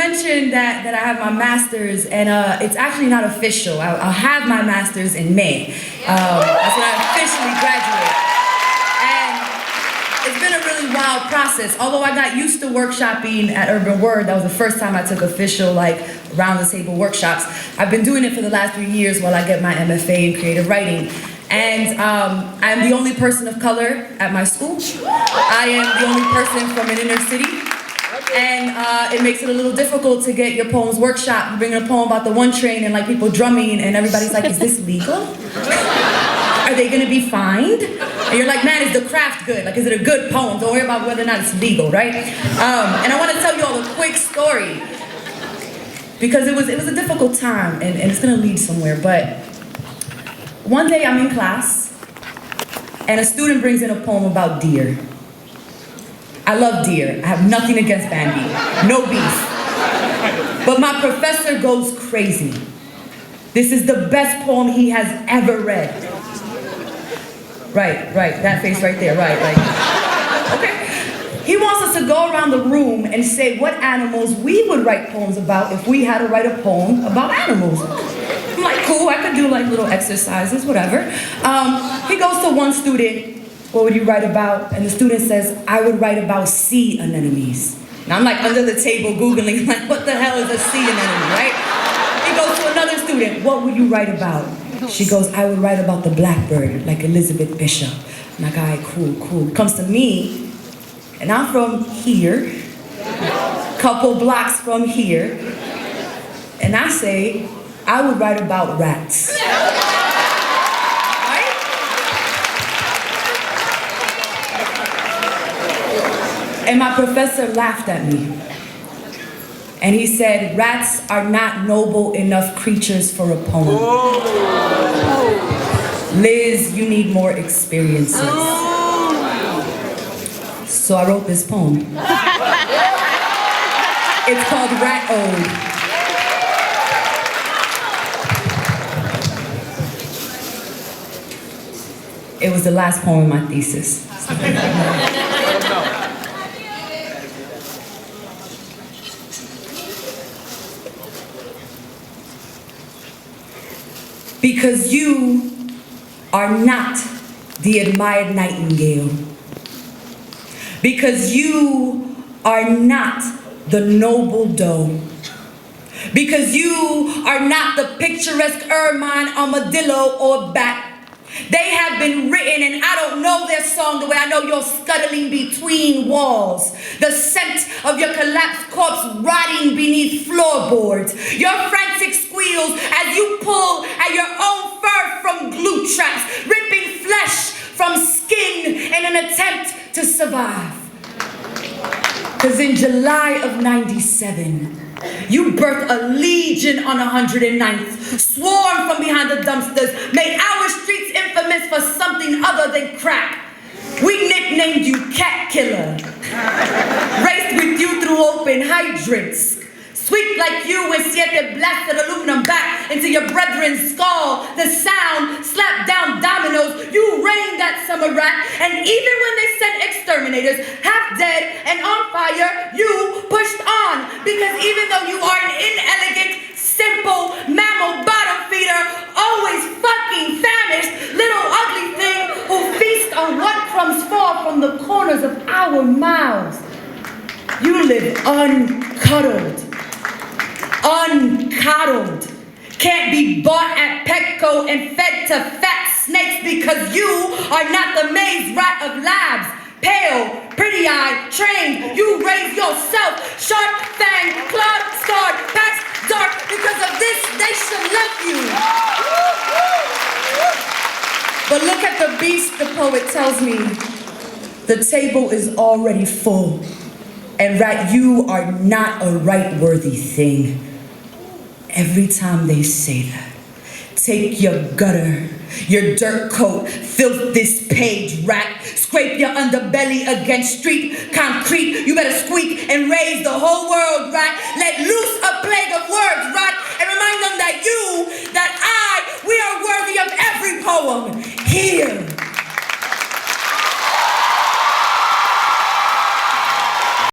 mentioned that I have my master's, and it's actually not official. I'll have my master's in May. That's when I officially graduate. And it's been a really wild process. Although I got used to workshopping at Urban Word, that was the first time I took official, like, round-the-table workshops. I've been doing it for the last 3 years while I get my MFA in creative writing. And I'm the only person of color at my school. I am the only person from an inner city. And it makes it a little difficult to get your poems workshop. You bring in a poem about the 1 train and like people drumming and everybody's like, is this legal? Are they gonna be fined? And you're like, man, is the craft good? Like, is it a good poem? Don't worry about whether or not it's legal, right? And I wanna tell you all a quick story because it was a difficult time and it's gonna lead somewhere. But one day I'm in class and a student brings in a poem about deer. I love deer. I have nothing against Bambi. No beef. But my professor goes crazy. This is the best poem he has ever read. Right, that face right there, right. Okay. He wants us to go around the room and say what animals we would write poems about if we had to write a poem about animals. I'm like, cool, I could do like little exercises, whatever. He goes to one student, what would you write about? And the student says, I would write about sea anemones. Now I'm like under the table Googling, like what the hell is a sea anemone, right? He goes to another student, what would you write about? She goes, I would write about the blackbird, like Elizabeth Bishop. I'm like, all right, cool. Comes to me, and I'm from here, couple blocks from here, and I say, I would write about rats. And my professor laughed at me. And he said, rats are not noble enough creatures for a poem. Oh. Liz, you need more experiences. Oh. So I wrote this poem. It's called Rat Ode. It was the last poem in my thesis. Because you are not the admired nightingale. Because you are not the noble doe. Because you are not the picturesque ermine, armadillo, or bat. They have been written, and I don't know their song the way I know you're scuttling between walls. The scent of your collapsed corpse rotting beneath floorboards. Your frantic squeals as you pull at your own fur from glue traps, ripping flesh from skin in an attempt to survive. Because in July of '97, you birthed a legion on 109th, swarmed from behind the dumpsters, made our streets infamous for something other than crack. We nicknamed you Cat Killer, raced with you through open hydrants, sweep like you when Siete blasted aluminum back into your brethren's skull. The sound slapped down dominoes. You reigned that summer rat, and even when they sent exterminators, half dead and on fire, you pushed on. Because even though you are an inelegant, simple mammal bottom feeder, always fucking famished, little ugly thing who feast on what crumbs fall from the corners of our mouths, you live uncuddled. Uncoddled, can't be bought at Petco and fed to fat snakes because you are not the maze rat of labs. Pale, pretty-eyed, trained, you raise yourself, sharp fang, clawed, scarred, patched, dark. Because of this, they should love you. But look at the beast, the poet tells me. The table is already full. And rat, you are not a right-worthy thing. Every time they say that, take your gutter, your dirt coat, filth this page, rat. Scrape your underbelly against street concrete. You better squeak and raise the whole world, rat. Let loose a plague of words, rat, and remind them that you, that I,